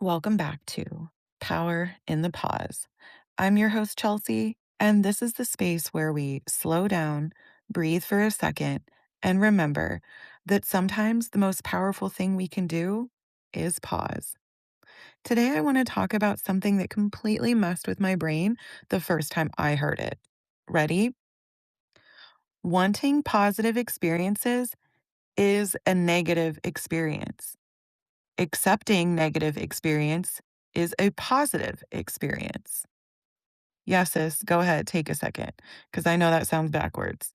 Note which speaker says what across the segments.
Speaker 1: Welcome back to Power in the Pause. I'm your host, Chelsea, and this is the space where we slow down, breathe for a second, and remember that sometimes the most powerful thing we can do is pause. Today, I want to talk about something that completely messed with my brain the first time I heard it. Ready? Wanting positive experiences is a negative experience. Accepting negative experience is a positive experience. Yes, sis, go ahead, take a second, because I know that sounds backwards.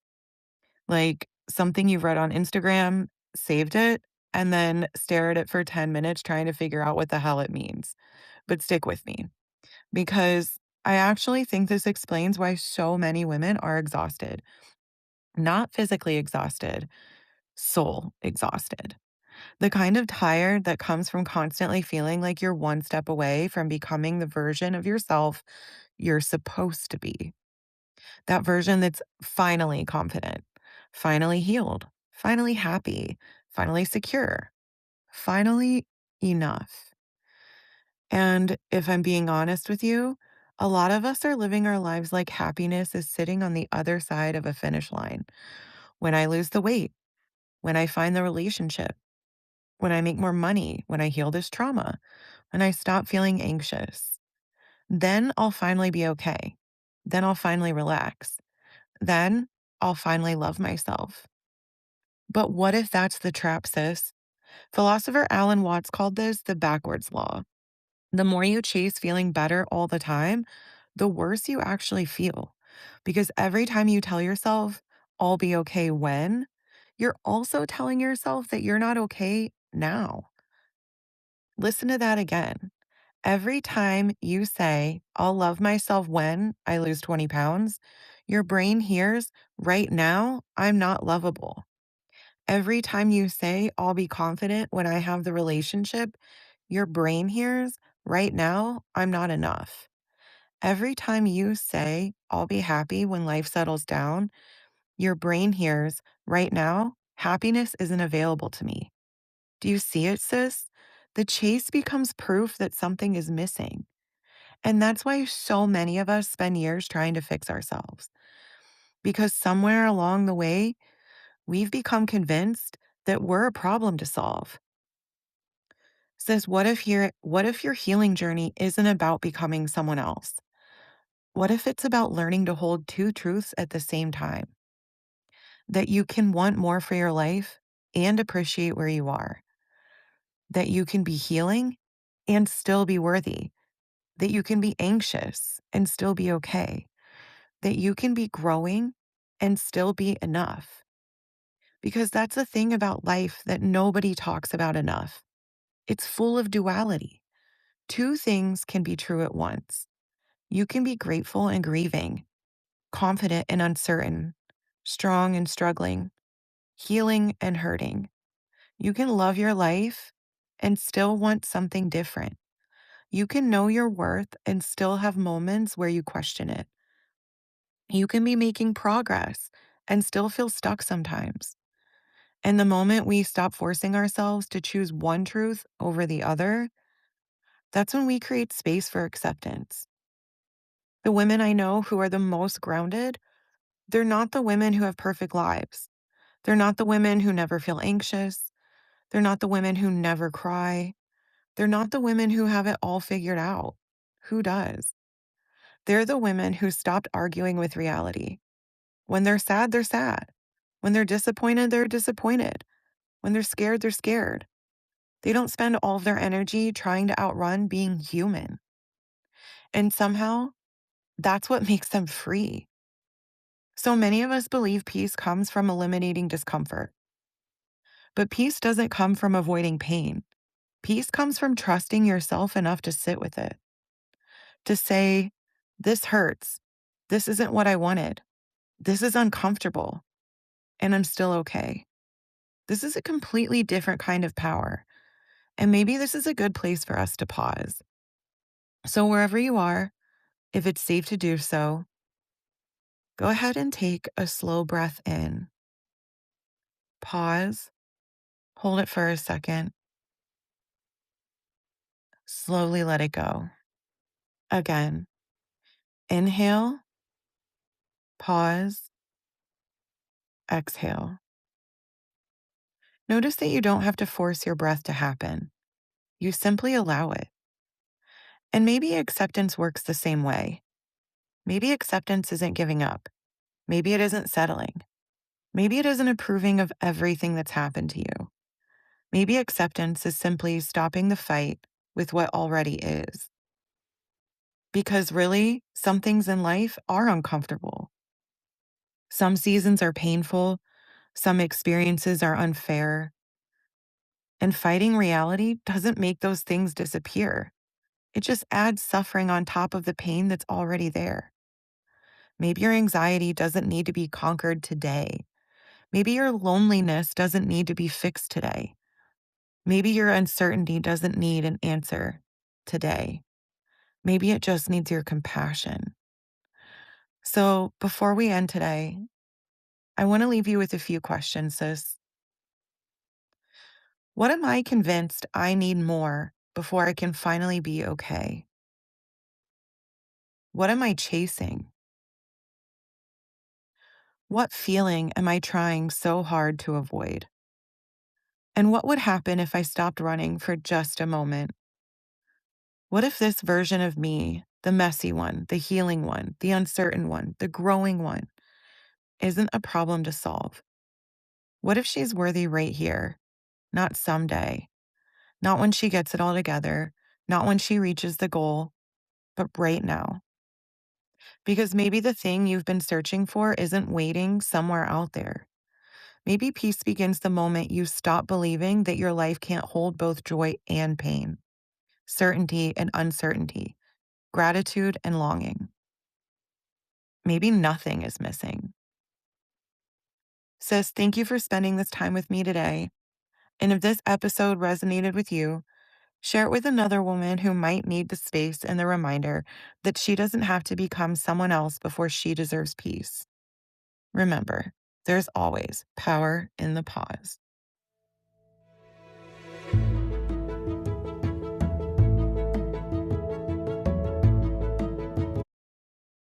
Speaker 1: Like something you've read on Instagram, saved it, and then stare at it for 10 minutes trying to figure out what the hell it means. But stick with me, because I actually think this explains why so many women are exhausted. Not physically exhausted, soul exhausted. The kind of tired that comes from constantly feeling like you're one step away from becoming the version of yourself you're supposed to be. That version that's finally confident, finally healed, finally happy, finally secure, finally enough. And if I'm being honest with you, a lot of us are living our lives like happiness is sitting on the other side of a finish line. When I lose the weight, when I find the relationship, when I make more money, when I heal this trauma, when I stop feeling anxious, then I'll finally be okay. Then I'll finally relax. Then I'll finally love myself. But what if that's the trap, sis? Philosopher Alan Watts called this the backwards law. The more you chase feeling better all the time, the worse you actually feel. Because every time you tell yourself, I'll be okay when, you're also telling yourself that you're not okay now. Listen to that again. Every time you say, I'll love myself when I lose 20 pounds, your brain hears, right now, I'm not lovable. Every time you say, I'll be confident when I have the relationship, your brain hears, right now, I'm not enough. Every time you say, I'll be happy when life settles down, your brain hears, right now, happiness isn't available to me. Do you see it, sis? The chase becomes proof that something is missing. And that's why so many of us spend years trying to fix ourselves. Because somewhere along the way, we've become convinced that we're a problem to solve. Says, what if your healing journey isn't about becoming someone else? What if it's about learning to hold two truths at the same time? That you can want more for your life and appreciate where you are. That you can be healing and still be worthy. That you can be anxious and still be okay. That you can be growing and still be enough. Because that's the thing about life that nobody talks about enough. It's full of duality. Two things can be true at once. You can be grateful and grieving, confident and uncertain, strong and struggling, healing and hurting. You can love your life and still want something different. You can know your worth and still have moments where you question it. You can be making progress and still feel stuck sometimes. And the moment we stop forcing ourselves to choose one truth over the other, that's when we create space for acceptance. The women I know who are the most grounded, they're not the women who have perfect lives. They're not the women who never feel anxious. They're not the women who never cry. They're not the women who have it all figured out. Who does? They're the women who stopped arguing with reality. When they're sad, they're sad. When they're disappointed, they're disappointed. When they're scared, they're scared. They don't spend all of their energy trying to outrun being human. And somehow, that's what makes them free. So many of us believe peace comes from eliminating discomfort. But peace doesn't come from avoiding pain. Peace comes from trusting yourself enough to sit with it, to say, this hurts. This isn't what I wanted. This is uncomfortable, and I'm still okay. This is a completely different kind of power. And maybe this is a good place for us to pause. So, wherever you are, if it's safe to do so, go ahead and take a slow breath in. Pause, hold it for a second, Slowly let it go. Again, inhale, pause, exhale. Notice that you don't have to force your breath to happen. You simply allow it. And maybe acceptance works the same way. Maybe acceptance isn't giving up. Maybe it isn't settling. Maybe it isn't approving of everything that's happened to you. Maybe acceptance is simply stopping the fight with what already is. Because really, some things in life are uncomfortable. Some seasons are painful, some experiences are unfair, and fighting reality doesn't make those things disappear. It just adds suffering on top of the pain that's already there. Maybe your anxiety doesn't need to be conquered today. Maybe your loneliness doesn't need to be fixed today. Maybe your uncertainty doesn't need an answer today. Maybe it just needs your compassion. So before we end today, I want to leave you with a few questions, sis. What am I convinced I need more before I can finally be okay? What am I chasing? What feeling am I trying so hard to avoid? And what would happen if I stopped running for just a moment? What if this version of me, the messy one, the healing one, the uncertain one, the growing one, isn't a problem to solve? What if she's worthy right here, not someday, not when she gets it all together, not when she reaches the goal, but right now? Because maybe the thing you've been searching for isn't waiting somewhere out there. Maybe peace begins the moment you stop believing that your life can't hold both joy and pain, certainty and uncertainty, gratitude and longing. Maybe nothing is missing. Sis, thank you for spending this time with me today. And if this episode resonated with you, share it with another woman who might need the space and the reminder that she doesn't have to become someone else before she deserves peace. Remember, there's always power in the pause.